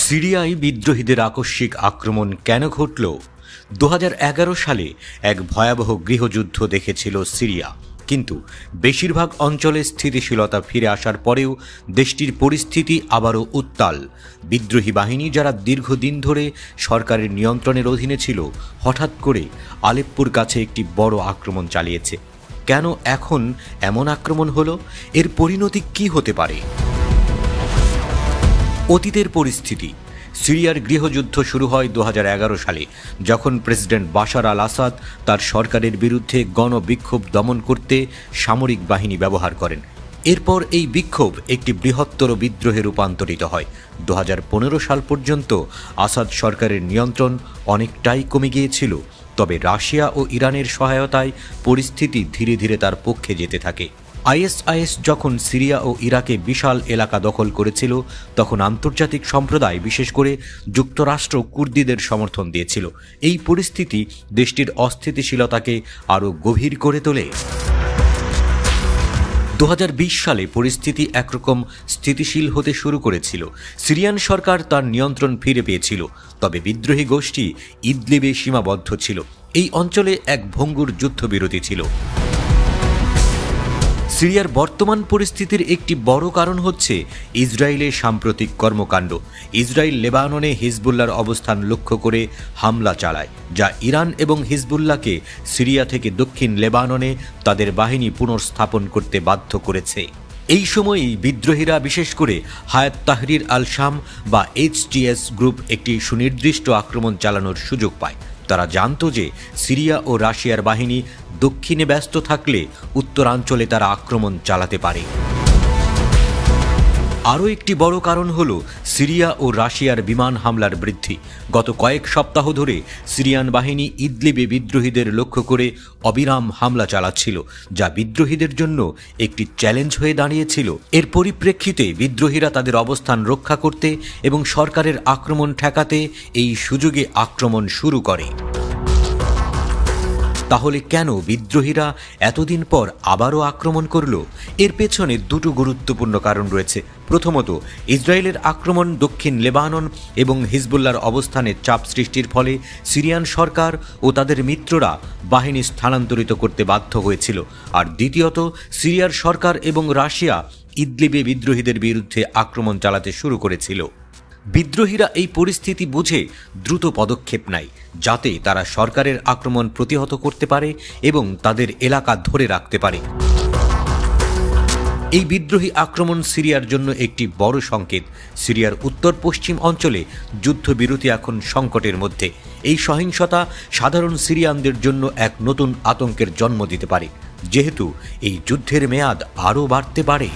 সিরিয়ায় বিদ্রোহীদের আকস্মিক আক্রমণ কেন ঘটল? 2011 সালে এক ভয়াবহ গৃহযুদ্ধ দেখেছিল সিরিয়া, কিন্তু বেশিরভাগ অঞ্চলে স্থিতিশীলতা ফিরে আসার পরেও দেশটির পরিস্থিতি আবারও উত্তাল। বিদ্রোহী বাহিনী, যারা দীর্ঘদিন ধরে সরকারের নিয়ন্ত্রণের অধীনে ছিল, হঠাৎ করে আলেপ্পোর কাছে একটি বড় আক্রমণ চালিয়েছে। কেন এখন এমন আক্রমণ হলো? এর পরিণতি কি হতে পারে? অতীতের পরিস্থিতি। সিরিয়ার গৃহযুদ্ধ শুরু হয় 2011 সালে, যখন প্রেসিডেন্ট বাশার আল আসাদ তার সরকারের বিরুদ্ধে গণবিক্ষোভ দমন করতে সামরিক বাহিনী ব্যবহার করেন। এরপর এই বিক্ষোভ একটি বৃহত্তর বিদ্রোহে রূপান্তরিত হয়। 2015 সাল পর্যন্ত আসাদ সরকারের নিয়ন্ত্রণ অনেকটাই কমে গিয়েছিল, তবে রাশিয়া ও ইরানের সহায়তায় পরিস্থিতি ধীরে ধীরে তার পক্ষে যেতে থাকে। আইএসআইএস যখন সিরিয়া ও ইরাকে বিশাল এলাকা দখল করেছিল, তখন আন্তর্জাতিক সম্প্রদায়, বিশেষ করে যুক্তরাষ্ট্র, কুর্দিদের সমর্থন দিয়েছিল। এই পরিস্থিতি দেশটির অস্থিতিশীলতাকে আরও গভীর করে তোলে। 2020 সালে পরিস্থিতি একরকম স্থিতিশীল হতে শুরু করেছিল। সিরিয়ান সরকার তার নিয়ন্ত্রণ ফিরে পেয়েছিল, তবে বিদ্রোহী গোষ্ঠী ইদলিবে সীমাবদ্ধ ছিল। এই অঞ্চলে এক ভঙ্গুর যুদ্ধবিরতি ছিল। সিরিয়ার বর্তমান পরিস্থিতির একটি বড় কারণ হচ্ছে ইসরায়েলের সাম্প্রতিক কর্মকাণ্ড। ইসরায়েল লেবাননে হিজবুল্লাহর অবস্থান লক্ষ্য করে হামলা চালায়, যা ইরান এবং হিজবুল্লাহকে সিরিয়া থেকে দক্ষিণ লেবাননে তাদের বাহিনী পুনর্স্থাপন করতে বাধ্য করেছে। এই সময়েই বিদ্রোহীরা, বিশেষ করে হায়াত তাহরির আল শাম বা HTS গ্রুপ, একটি সুনির্দিষ্ট আক্রমণ চালানোর সুযোগ পায়। তারা জানত যে সিরিয়া ও রাশিয়ার বাহিনী দক্ষিণে ব্যস্ত থাকলে উত্তরাঞ্চলে তারা আক্রমণ চালাতে পারে। আরও একটি বড় কারণ হল সিরিয়া ও রাশিয়ার বিমান হামলার বৃদ্ধি। গত কয়েক সপ্তাহ ধরে সিরিয়ান বাহিনী ইদলিবে বিদ্রোহীদের লক্ষ্য করে অবিরাম হামলা চালাচ্ছিল, যা বিদ্রোহীদের জন্য একটি চ্যালেঞ্জ হয়ে দাঁড়িয়েছিল। এর পরিপ্রেক্ষিতে বিদ্রোহীরা তাদের অবস্থান রক্ষা করতে এবং সরকারের আক্রমণ ঠেকাতে এই সুযোগে আক্রমণ শুরু করে। তাহলে কেন বিদ্রোহীরা এতদিন পর আবারও আক্রমণ করল? এর পেছনে দুটো গুরুত্বপূর্ণ কারণ রয়েছে। প্রথমত, ইসরায়েলের আক্রমণ দক্ষিণ লেবানন এবং হিজবুল্লাহর অবস্থানে চাপ সৃষ্টির ফলে সিরিয়ান সরকার ও তাদের মিত্ররা বাহিনী স্থানান্তরিত করতে বাধ্য হয়েছিল। আর দ্বিতীয়ত, সিরিয়ার সরকার এবং রাশিয়া ইদলিবে বিদ্রোহীদের বিরুদ্ধে আক্রমণ চালাতে শুরু করেছিল। বিদ্রোহীরা এই পরিস্থিতি বুঝে দ্রুত পদক্ষেপ নেয়, যাতে তারা সরকারের আক্রমণ প্রতিহত করতে পারে এবং তাদের এলাকা ধরে রাখতে পারে। এই বিদ্রোহী আক্রমণ সিরিয়ার জন্য একটি বড় সংকেত। সিরিয়ার উত্তর পশ্চিম অঞ্চলে যুদ্ধবিরতি এখন সংকটের মধ্যে। এই সহিংসতা সাধারণ সিরিয়ানদের জন্য এক নতুন আতঙ্কের জন্ম দিতে পারে, যেহেতু এই যুদ্ধের মেয়াদ আরও বাড়তে পারে।